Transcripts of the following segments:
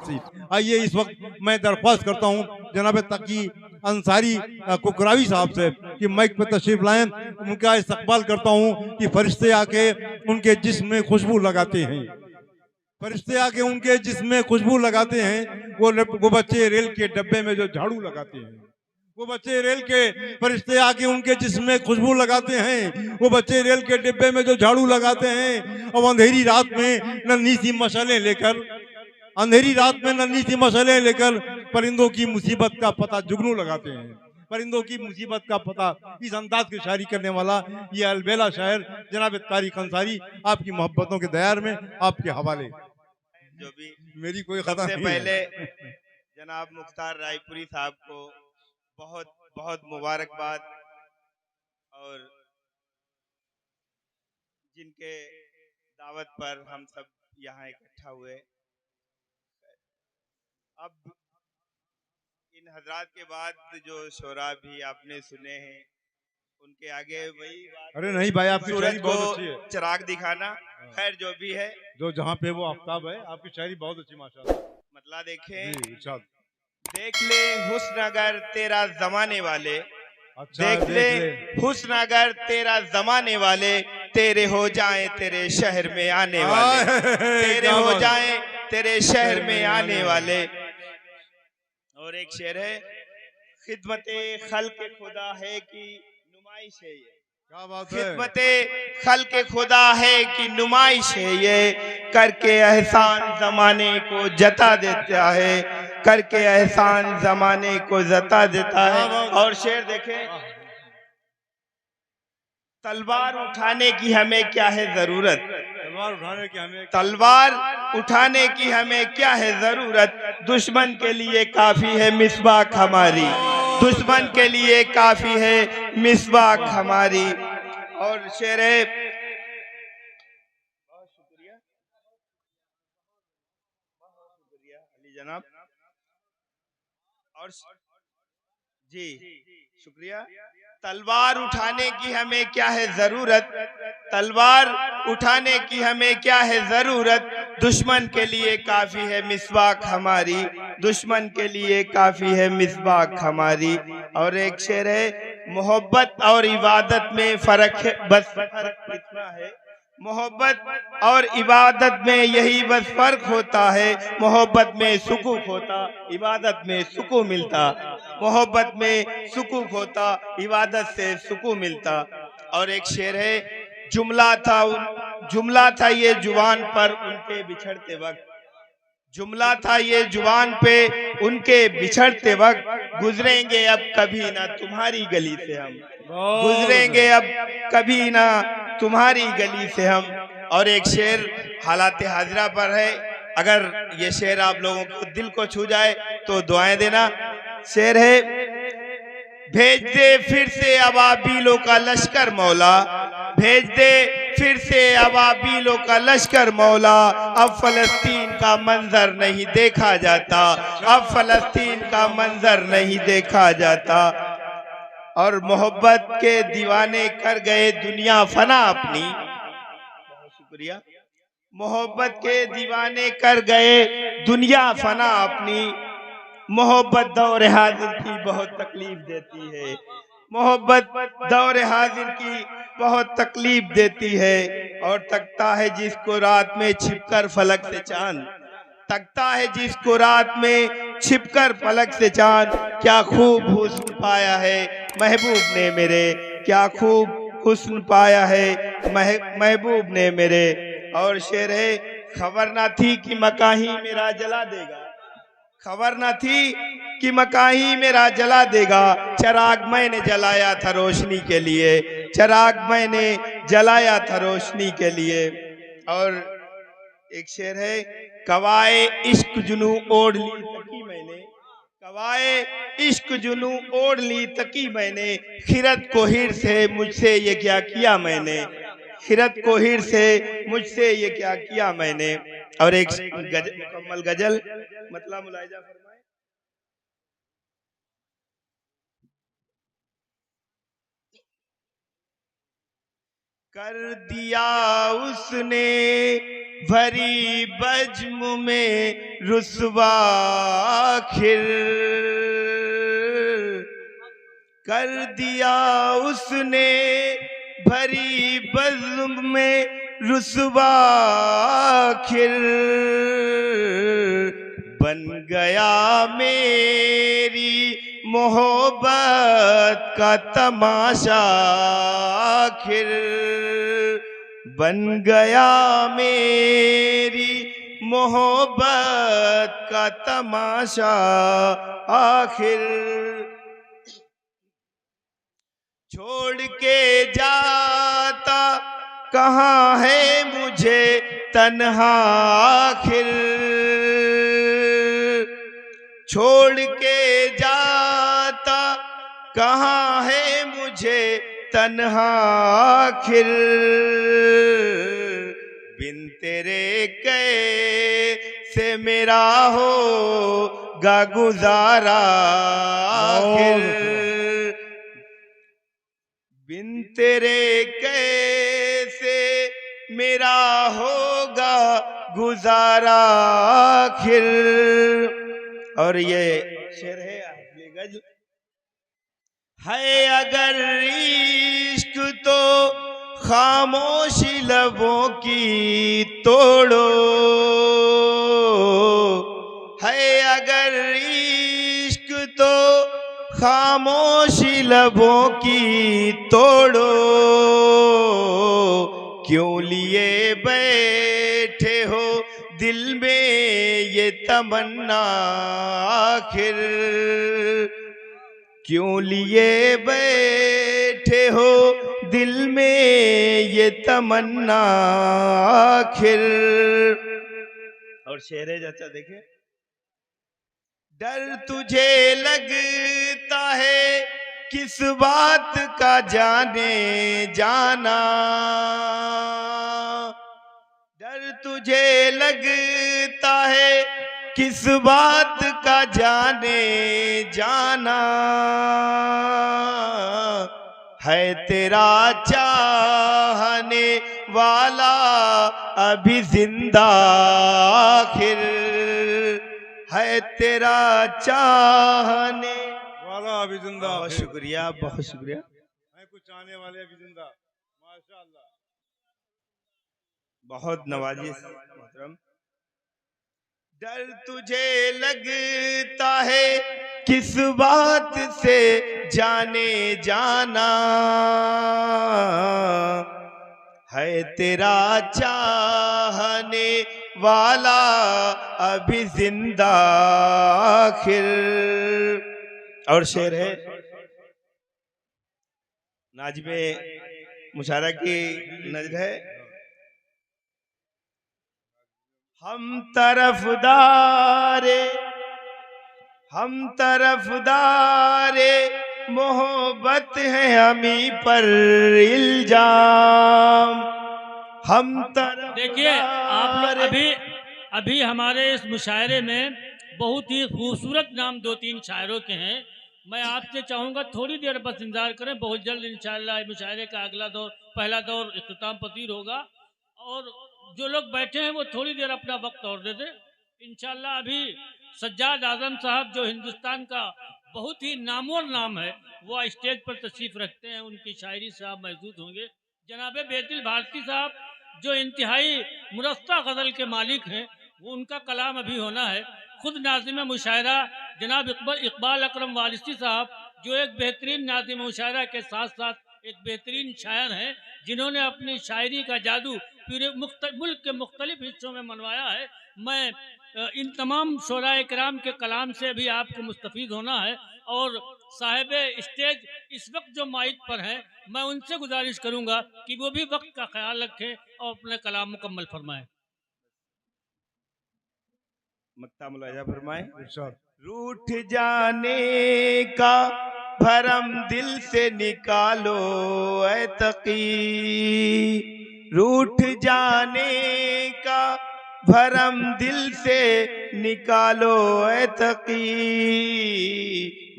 से। आइए इस वक्त मैं दरख्वास्त करता हूँ जनाब तकी अंसारी कुकरावी साहब से कि माइक पे तशरीफ लाएं। उनका इस्तकबाल करता हूँ कि फरिश्ते आके उनके जिस्म में खुशबू लगाते हैं, फरिश्ते आके उनके जिस्म में खुशबू लगाते हैं। वो बच्चे रेल के डब्बे में जो झाड़ू लगाते हैं, वो बच्चे रेल के फरिश्ते आके उनके जिस्म में खुशबू लगाते हैं, वो बच्चे रेल के डिब्बे में जो झाड़ू लगाते हैं। और अंधेरी रात में नन्ही सी मशालें लेकर, अंधेरी रात में नन्ही सी मशालें लेकर परिंदों की मुसीबत का पता जुगनू लगाते हैं, परिंदों की मुसीबत का पता। इस अंदाज की शायरी करने वाला ये अलबेला शायर जनाब तारिक अंसारी, आपकी मोहब्बतों के दयार में आपके हवाले। जो भी मेरी कोई खता सबसे नहीं पहले है। जनाब मुख्तार रायपुरी साहब को बहुत बहुत मुबारकबाद, और जिनके दावत पर हम सब यहाँ इकट्ठा हुए। अब इन हजरात के बाद जो शोरा भी आपने सुने हैं, उनके आगे वही बात, अरे नहीं भाई, आपकी सूरज शायरी को बहुत अच्छी है। चिराग दिखाना। खैर जो भी है, जो जहाँ पे वो आफ्ताब है, आपकी शायरी बहुत अच्छी माशाल्लाह। मतलब देखें, जी इरशाद। देख ले हुस्न अगर तेरा जमाने वाले, अच्छा देख ले हुस्न अगर तेरा जमाने वाले, तेरे हो जाएं तेरे शहर में आने वाले, तेरे क्या हो बात। जाएं तेरे शहर में आने वाले। और एक शेर है, खिदमते खल्क़ खुदा है कि नुमाइश है ये, क्या बात है। खिदमते खल्क़ खुदा है कि नुमाइश है ये, करके एहसान जमाने को जता देता है, करके एहसान जमाने को जता देता है। और शेर देखें, तलवार उठाने की हमें क्या है जरूरत, तलवार उठाने की हमें, तलवार उठाने की हमें क्या है जरूरत, दुश्मन के लिए काफी है मिसबाक हमारी, दुश्मन के लिए काफी है मिसबाक हमारी। और शेर है, बहुत शुक्रिया, बहुत शुक्रिया अली जनाब, और जी शुक्रिया। तलवार उठाने की हमें क्या है जरूरत, तलवार उठाने की हमें क्या है जरूरत, दुश्मन के लिए काफी है मिसवाक हमारी, दुश्मन के लिए काफी है मिसवाक हमारी। और एक शेर है, मोहब्बत और इबादत में फर्क है, बस फर्क इतना है, मोहब्बत और इबादत में यही बस फर्क होता है, मोहब्बत में सुकून होता, इबादत में सुकून मिलता, मोहब्बत में सुकून होता, इबादत से सुकून मिलता। और एक शेर है, जुमला था ये जुबान पर उनके बिछड़ते वक्त, जुमला था ये जुबान पे उनके बिछड़ते वक्त, गुजरेंगे अब कभी ना तुम्हारी गली से हम, गुजरेंगे अब कभी ना तुम्हारी गली से हम। और एक शेर हालात हाजरा पर है, अगर ये शेर आप लोगों को दिल को छू जाए तो दुआएं देना। शेर है, भेज दे फिर से अबाबीलों का लश्कर मौला, भेज दे फिर से अबाबीलों का लश्कर मौला, अब फलस्तीन का मंजर नहीं देखा जाता, अब फलस्तीन का मंजर नहीं देखा जाता। और मोहब्बत के दीवाने कर गए दुनिया फना अपनी, बहुत शुक्रिया, मोहब्बत के दीवाने कर गए दुनिया फना अपनी, मोहब्बत दौर हाजिर की बहुत तकलीफ देती है, मोहब्बत दौर हाजिर की बहुत तकलीफ देती है। और तकता है जिसको रात में छिपकर फलक से चांद, तकता है जिसको रात में छिपकर फलक से चांद, क्या खूब हुस्न पाया है महबूब ने मेरे, क्या खूब हुस्न पाया है महबूब ने मेरे। और शेर है, खबर ना थी कि मकाही मेरा जला देगा, खबर न थी कि मकाही मेरा जला देगा, चराग मैंने जलाया था रोशनी के लिए, चराग मैंने जलाया था रोशनी के लिए। और एक शेर है, कवाए इश्क जुनू ओढ़ ली तकी मैंने, कवाए इश्क जुनू ओढ़ ली तकी मैंने, खिरत को हिर से मुझसे ये क्या किया मैंने, खिरत को हिर से मुझसे ये क्या किया मैंने। और एक मुकम्मल गजल, मतलब मुलाहिजा फरमाए। कर दिया उसने भरी बज्म में रुसवा आखिर कर दिया उसने, भरी बज्म में रुसवा आखिर बन गया मेरी मोहब्बत का तमाशा आखिर बन गया मेरी मोहब्बत का तमाशा आखिर छोड़ के जाता कहाँ है मुझे तन्हा आखिर छोड़ के जाता कहाँ है मुझे तन्हा आखिर बिन तेरे कैसे मेरा होगा गुजारा आखिर बिन तेरे कैसे मेरा होगा गुजारा आखिर। और ये शेर है आपने गजल है अगर इश्क तो खामोशी लबों की तोड़ो है अगर इश्क तो खामोशी लबों की तोड़ो क्यों लिए बैठे हो दिल में ये तमन्ना आखिर क्यों लिए बैठे हो दिल में ये तमन्ना आखिर। और शेर है चाचा देखे डर तुझे लगता है किस बात का जाने जाना डर तुझे लगता है किस बात का जाने जाना है तेरा चाहने वाला अभी जिंदा आखिर है तेरा चाहने वाला अभी जिंदा। बहुत शुक्रिया बहुत शुक्रिया। है कुछ चाहने वाले अभी जिंदा माशाअल्लाह बहुत नवाजी मोहतरम। डर तुझे लगता है किस बात से जाने जाना है तेरा चाहने वाला अभी जिंदा आखिर। और शेर है नाज़िमे मुशायरा की नज़र है हम तरफदारे मोहब्बत है हमी पर इल्जाम हम तरफ। देखिए आप लोग अभी हमारे इस मुशायरे में बहुत ही खूबसूरत नाम 2-3 शायरों के हैं। मैं आपसे चाहूँगा थोड़ी देर बस इंतजार करें, बहुत जल्द इंशाअल्लाह मुशायरे का अगला दौर पहला दौर इख्तिताम पसीर होगा और जो लोग बैठे हैं वो थोड़ी देर अपना वक्त और दे दें इंशाअल्लाह। अभी सज्जाद आजम साहब जो हिंदुस्तान का बहुत ही नामवर नाम है वो स्टेज पर तशरीफ रखते हैं, उनकी शायरी से आप महसूस होंगे। जनाब बेदिल भारती साहब जो इंतहाई मुरस्ता गज़ल के मालिक हैं वो उनका कलाम अभी होना है। खुद नाज़िम मुशायरा जनाब इकबाल अकरम वारिसी साहब जो एक बेहतरीन नाज़िम मुशायरा के साथ साथ एक बेहतरीन शायर हैं जिन्होंने अपनी शायरी का जादू पूरे मुल्क के मुख्तलिफ हिस्सों में मनवाया है। मैं इन तमाम शोराए किराम के कलाम से भी आपको मुस्तफ़ीद होना है और साहिब स्टेज इस वक्त जो माइक पर हैं मैं उनसे गुजारिश करूंगा कि वो भी वक्त का ख्याल रखें और अपने कलाम मुकम्मल फरमाएं। मक्ता मुलाजा फरमाएं। रूठ जाने का भरम दिल से निकालो ऐ तकी, रूठ जाने का भरम दिल से निकालो ऐ तकी,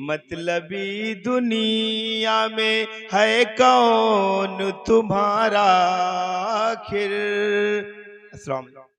मतलबी दुनिया में है कौन तुम्हारा आखिर। अस्सलाम वालेकुम।